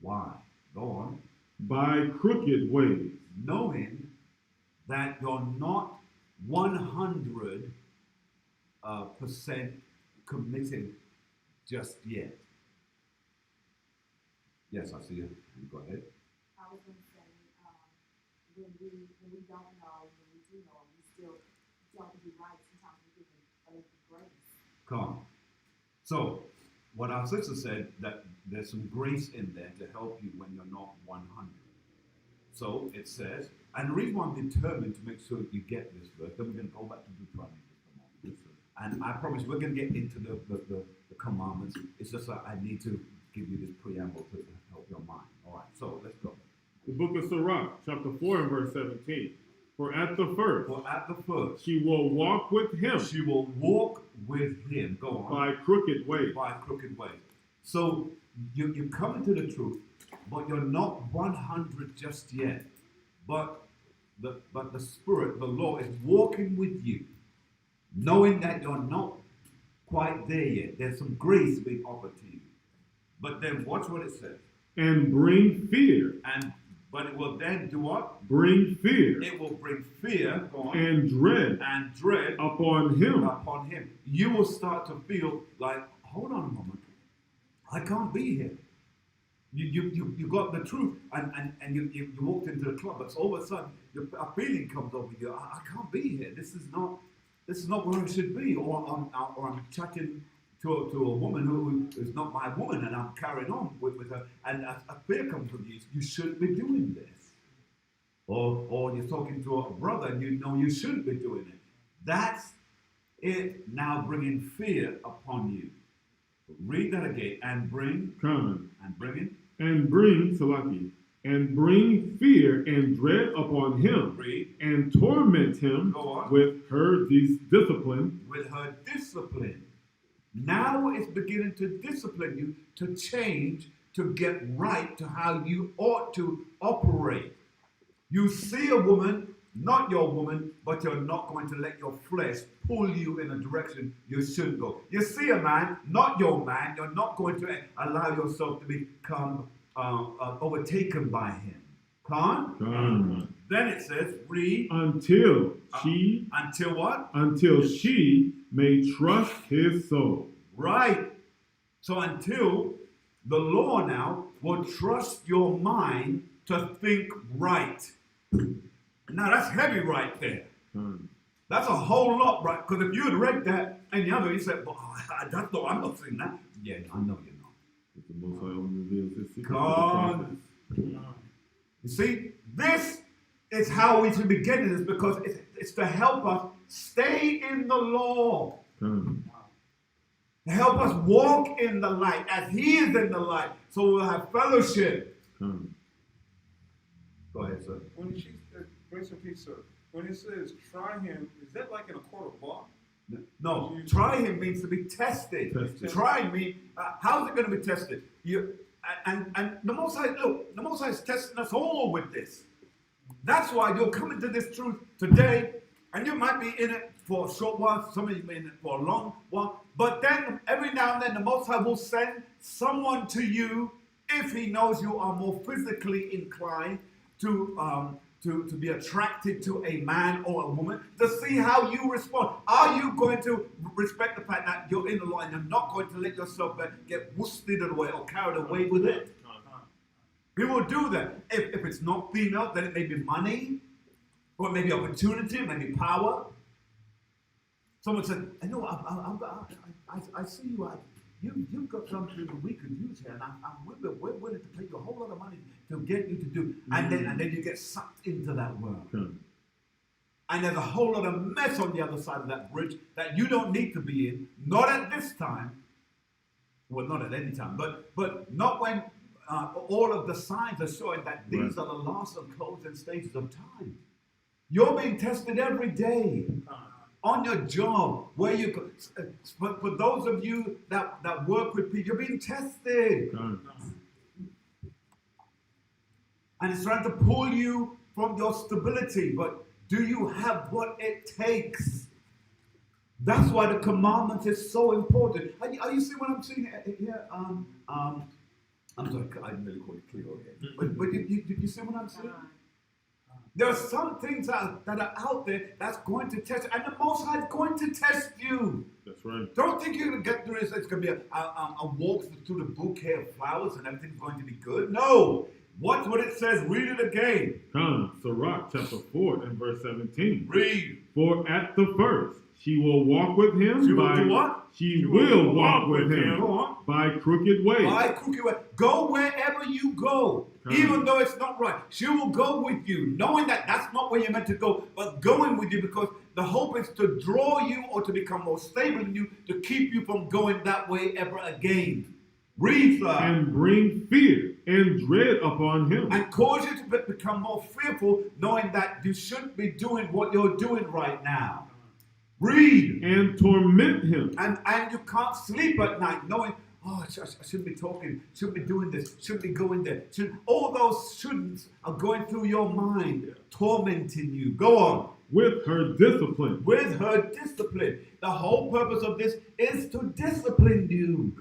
Why? Go on. By crooked ways. Knowing that you're not 100% committed just yet. Yes, I see you. Go ahead. I was gonna say, when we don't know, when we do know, we still don't do right, sometimes we give a little grace. Come on. So, what our sister said, that there's some grace in there to help you when you're not 100. So, it says, and the reason why I'm determined to make sure that you get this verse, then we're going to go back to Deuteronomy just a moment. And I promise we're going to get into the commandments. It's just that I need to give you this preamble to help your mind. All right, so let's go. The book of Sirach, chapter 4 and verse 17. For at the first For at the first, she will walk with him she will walk with him. Go on. by crooked ways. By crooked ways. So you come into the truth, but you're not 100 just yet. But the Spirit, the Lord, is walking with you, knowing that you're not quite there yet. There's some grace being offered to you. But then watch what it says. And bring fear. But it will then do what? Bring fear. It will bring fear, go on, And dread. and dread Upon him. upon him. You will start to feel like, hold on a moment, I can't be here. You got the truth, and you walked into the club, but all of a sudden a feeling comes over you. I can't be here. This is not where I should be. Or I'm chatting to a woman who is not my woman, and I'm carrying on with her, and a fear comes from you. You shouldn't be doing this. Or you're talking to a brother, and you know you shouldn't be doing it. That's it now bringing fear upon you. Read that again. And bring. Come. And bring it. And bring, Salaki, and bring fear and dread upon him. Read. And torment him Go on. with her discipline. With her discipline. Now it's beginning to discipline you to change, to get right to how you ought to operate. You see a woman, not your woman, but you're not going to let your flesh pull you in a direction you shouldn't go. You see a man, not your man, you're not going to allow yourself to become overtaken by him. Come. Then it says, read. Until she. Until what? Until she may trust his soul. Right. So until the law now will trust your mind to think right. Now that's heavy right there. That's a whole lot, right? Because if you had read that and the other, you said, well, that's no, I'm not saying that. Yeah, I know you're not. It's the Most High only reveals his secrets to the God. prophets. You see, this is how we should be getting this, because it's to help us stay in the law. Come. To help us walk in the light as he is in the light, so we'll have fellowship. Come. Go ahead, sir. When she, grace and peace, sir. When it says try him, is that like in a court of law? No, try him means to be tested. Tested. Try me. How's it going to be tested? And the Most High, look, the Most High is testing us all with this. That's why you'll come into this truth today, and you might be in it for a short while. Some of you may be in it for a long while. But then every now and then, the Most High will send someone to you if He knows you are more physically inclined to be attracted to a man or a woman, to see how you respond. Are you going to respect the fact that you're in the law and you're not going to let yourself get worsted away or carried away with it? He will do that. If it's not female, then it may be money, or it may be opportunity, it may be power. Someone said, I know, I see you've got something that we could use here, and we're willing to pay you a whole lot of money to get you to do. And then you get sucked into that world. And there's a whole lot of mess on the other side of that bridge that you don't need to be in. Not at this time. Well, not at any time. But not when all of the signs are showing that these are the last and closing stages of time. You're being tested every day. On your job, where you go. But for those of you that work with people, you're being tested. And it's trying to pull you from your stability. But do you have what it takes? That's why the commandment is so important. Are you seeing what I'm saying here? I'm sorry, I didn't really call it clear again. But you see what I'm saying? There are some things that are out there that's going to test you, and the Most High is going to test you. That's right. Don't think you're going to get through this. It's going to be a walk through the bouquet of flowers and everything's going to be good. No. Watch what it says. Read it again. Sirach chapter 4 and verse 17. Read. For at the first she will walk with him. She will do what? She will walk with him by crooked ways. By crooked ways. Go wherever you go. Even though it's not right. She will go with you, knowing that that's not where you're meant to go, but going with you because the hope is to draw you or to become more stable in you, to keep you from going that way ever again. Read, sir. And bring fear and dread upon him. And cause you to become more fearful, knowing that you shouldn't be doing what you're doing right now. Read. And torment him. And you can't sleep at night knowing, oh, I shouldn't be talking, shouldn't be doing this, shouldn't be going there. All those shouldn'ts are going through your mind, tormenting you. Go on. With her discipline. With her discipline. The whole purpose of this is to discipline you.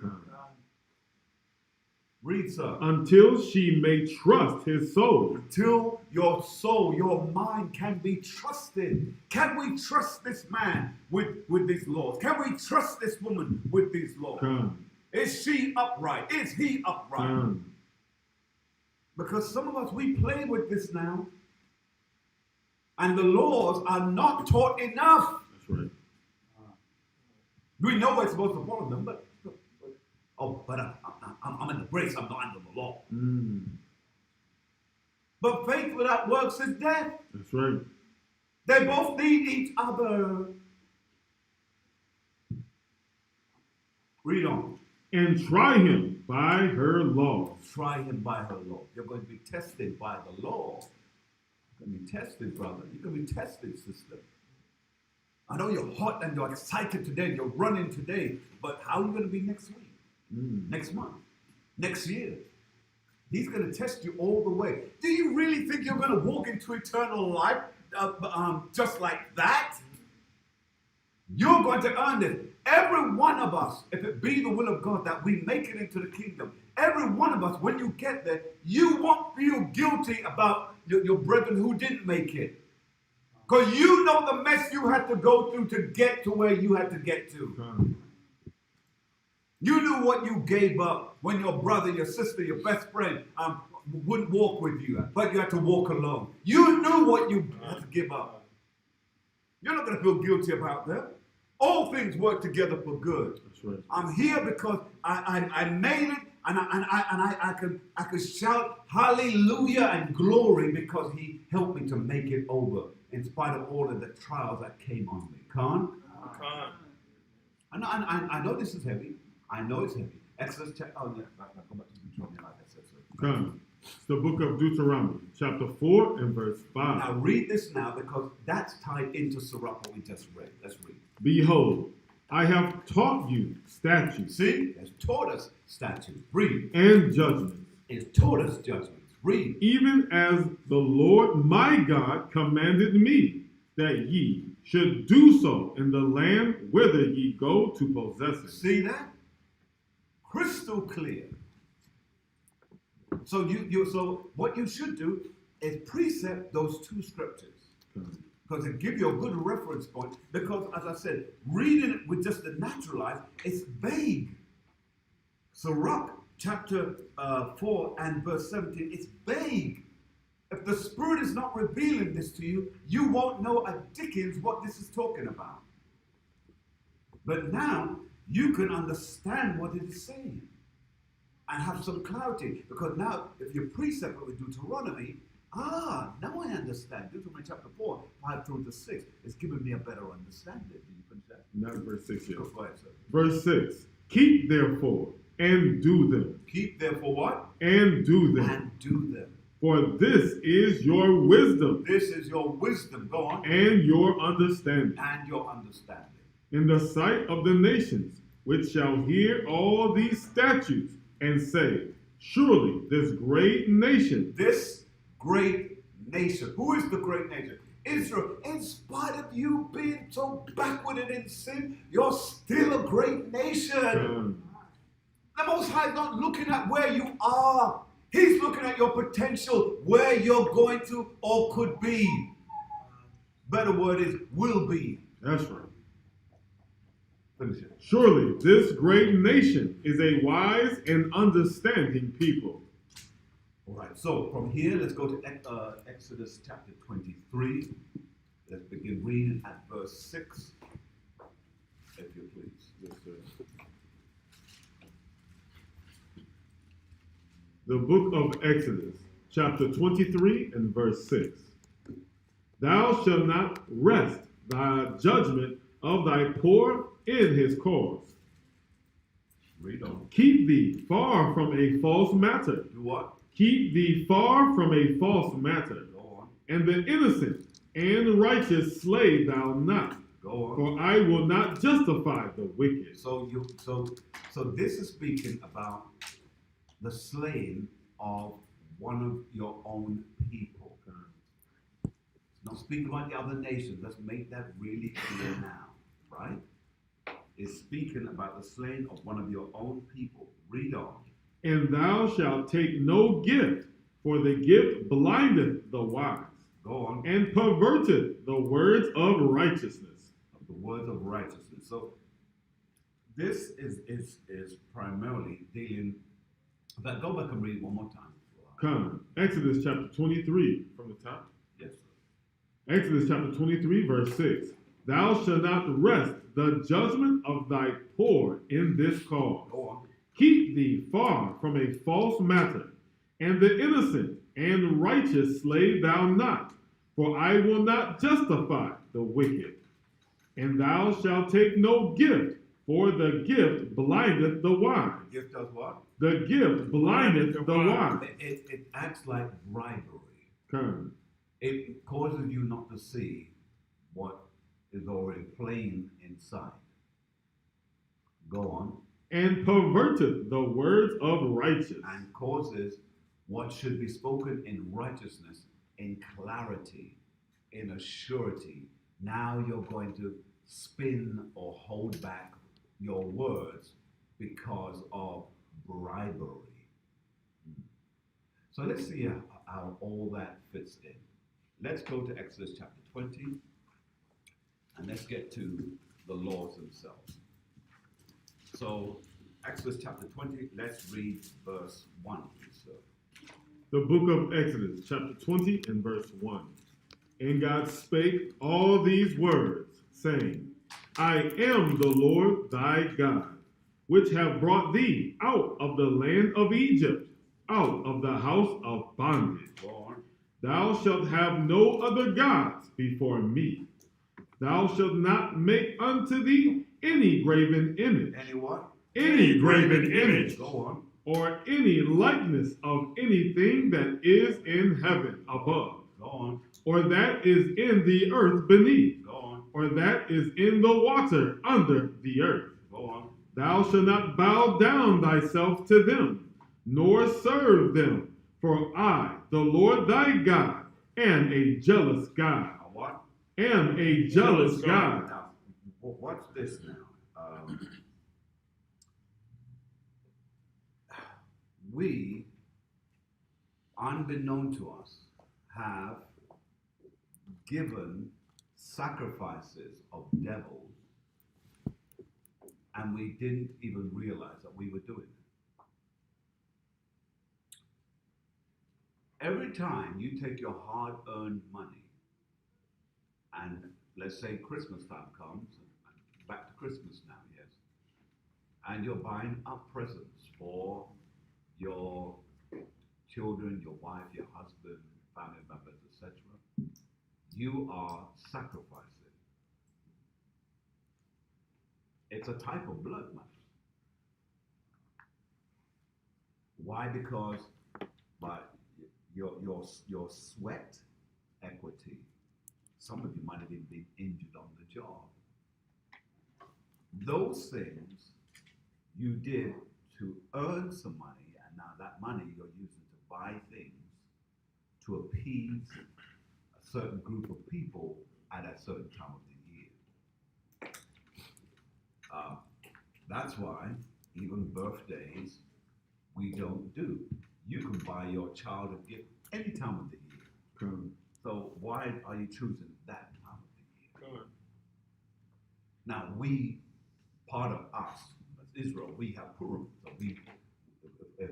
Read, sir. Until she may trust his soul. Until your soul, your mind can be trusted. Can we trust this man with these laws? Can we trust this woman with these laws? Is she upright? Is he upright? Because some of us, we play with this now. And the laws are not taught enough. That's right. We know we're supposed to follow them, but I'm in the grace, I'm not under the law. But faith without works is death. That's right. They both need each other. Read on. And try him by her laws. Try him by her law. You're going to be tested by the law. You're going to be tested, brother. You're going to be tested, sister. I know you're hot and you're excited today, you're running today, but how are you going to be next week? Next month? Next year? He's going to test you all the way. Do you really think you're going to walk into eternal life just like that? You're going to earn this. Every one of us, if it be the will of God that we make it into the kingdom, every one of us, when you get there, you won't feel guilty about your brethren who didn't make it. Because you know the mess you had to go through to get to where you had to get to. You knew what you gave up when your brother, your sister, your best friend wouldn't walk with you, but you had to walk alone. You knew what you had to give up. You're not going to feel guilty about that. All things work together for good. That's right. I'm here because I made it, and I could shout hallelujah and glory because he helped me to make it over in spite of all of the trials that came on me. I know this is heavy. I know it's heavy. Exodus chapter. Oh yeah, I'll go back to Deuteronomy like I said. Come. It's the book of Deuteronomy, chapter 4 and verse 5. Now read this now because that's tied into Sirach what we just read. Let's read. Behold, I have taught you statutes. See, it's taught us statutes. Read. And judgments. It's taught us judgments. Read. Even as the Lord my God commanded me, that ye should do so in the land whither ye go to possess it. See that? Crystal clear. So so what you should do is precept those two scriptures. Because it gives you a good reference point. Because as I said, reading it with just the natural eyes, it's vague. Sirach chapter 4 and verse 17, it's vague. If the Spirit is not revealing this to you, you won't know a dickens what this is talking about. But now, you can understand what it is saying and have some clarity. Because now, if you precept it with Deuteronomy, now I understand. Deuteronomy chapter 4, 5 through to 6, it's giving me a better understanding. Did you finish that? Not verse 6 yet. Go ahead, sir. Verse 6. Keep therefore and do them. Keep therefore what? And do them. And do them. For this is your wisdom. This is your wisdom. Go on. And your understanding. And your understanding. In the sight of the nations, which shall hear all these statutes, and say, surely this great nation. This great nation. Who is the great nation? Israel. In spite of you being so backward and in sin, you're still a great nation. The Most High is not looking at where you are. He's looking at your potential, where you're going to or could be. Better word is will be. That's right. Finish it. Surely this great nation is a wise and understanding people. All right, so from here, let's go to Exodus chapter 23. Let's begin reading at verse 6, if you please. Yes, sir. The book of Exodus, chapter 23 and verse 6. Thou shalt not rest thy judgment of thy poor in his cause. Read on. Keep thee far from a false matter. Do what? Keep thee far from a false matter. Go on. And the innocent and righteous slay thou not. Go on. For I will not justify the wicked. So this is speaking about the slaying of one of your own people. It's not speaking about the other nations. Let's make that really clear now, right? It's speaking about the slaying of one of your own people. Read on. And thou shalt take no gift, for the gift blindeth the wise, Go on. and perverteth the words of righteousness. Of the words of righteousness. So this is primarily dealing. But go back and read one more time. Come, Exodus chapter 23 from the top. Yes. Exodus chapter 23, verse 6. Thou shalt not rest the judgment of thy poor in this cause. Go on. Keep thee far from a false matter, and the innocent and righteous slay thou not, for I will not justify the wicked. And thou shalt take no gift, for the gift blindeth the wise. The gift does what? The gift blindeth the wise. It acts like bribery. Come. It causes you not to see what is already plain inside. Go on. And perverteth the words of righteous. And causes what should be spoken in righteousness, in clarity, in a surety. Now you're going to spin or hold back your words because of bribery. So let's see how all that fits in. Let's go to Exodus chapter 20, and let's get to the laws themselves. So, Exodus chapter 20, let's read verse 1, please, sir. The book of Exodus, chapter 20 and verse 1. And God spake all these words, saying, I am the Lord thy God, which have brought thee out of the land of Egypt, out of the house of bondage. Go on. Thou shalt have no other gods before me. Thou shalt not make unto thee any graven image. Any what? Any graven image. Go on. Or any likeness of anything that is in heaven above, Go on. or that is in the earth beneath, Go on. or that is in the water under the earth. Go on. Thou shalt not bow down thyself to them, nor serve them, for I, the Lord thy God, am a jealous God. What? Am a jealous God. Now, what's this now? We, unbeknown to us, have given sacrifices of devils, and we didn't even realize that we were doing it. Every time you take your hard-earned money, and let's say Christmas time comes, back to Christmas now, yes, and you're buying up presents for your children, your wife, your husband, family members, etc., you are sacrificing. It's a type of blood money. Why? Because by your sweat equity, some of you might have even been injured on the job. Those things you did to earn some money, and now that money you're using to buy things to appease a certain group of people at a certain time of the year. That's why even birthdays we don't do. You can buy your child a gift any time of the year. So why are you choosing that time of the year? Now part of us, as Israel, we have Purim. So if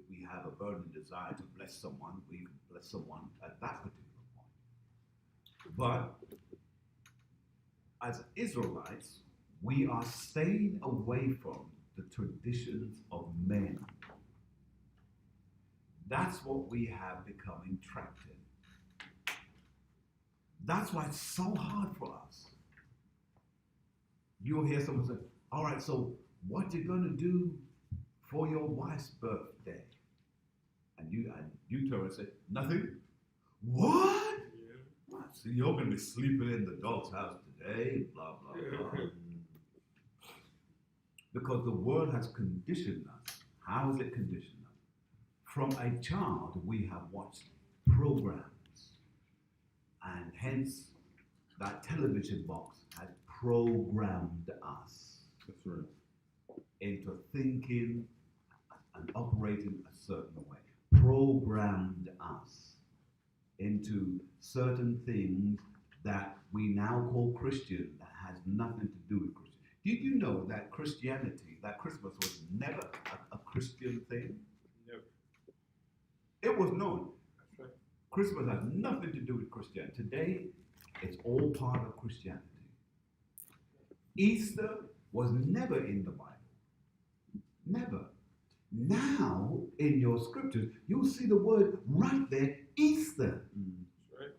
we have a burning desire to bless someone, we can bless someone at that particular point. But as Israelites, we are staying away from the traditions of men. That's what we have become entrapped in. That's why it's so hard for us. You'll hear someone say, all right, so what you gonna do for your wife's birthday? And you turn and say, nothing? What? Yeah. What? So you're gonna be sleeping in the dog's house today. today, blah, blah, blah. Because the world has conditioned us. How has it conditioned us? From a child, we have watched programs, and hence that television box has programmed us That's right. into thinking and operating a certain way. Programmed us into certain things that we now call Christian that has nothing to do with Christian. Did you know that Christianity, that Christmas was never a Christian thing? Never. It was known. That's right. Christmas has nothing to do with Christianity. Today, it's all part of Christianity. Easter was never in the Bible. Never. Now, in your scriptures, you'll see the word right there, Easter. That's right.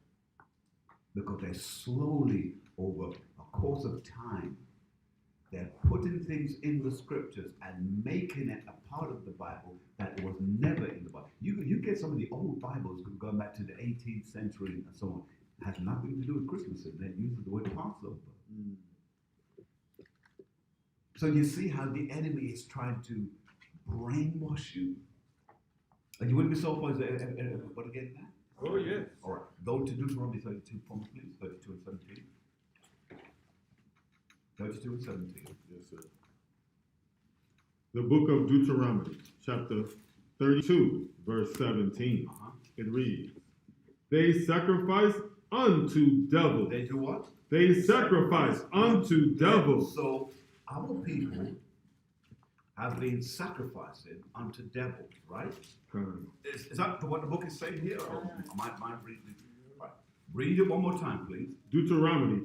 Because they're slowly, over a course of time, they're putting things in the scriptures and making it a part of the Bible that was never in the Bible. You get some of the old Bibles going back to the 18th century and so on. It has nothing to do with Christmas, and it uses the word Passover. So you see how the enemy is trying to brainwash you. And you wouldn't be so far as what again that? Oh, yes. All right, go to Deuteronomy 32 for me, please. 32 and 17. 32 and 17. Yes, sir. The book of Deuteronomy, chapter 32, verse 17. It reads, they sacrifice unto devils. They do what? They sacrifice unto devils. So our people have been sacrificing unto devils, right? Is that what the book is saying here? Or might read it? Right. Read it one more time, please. Deuteronomy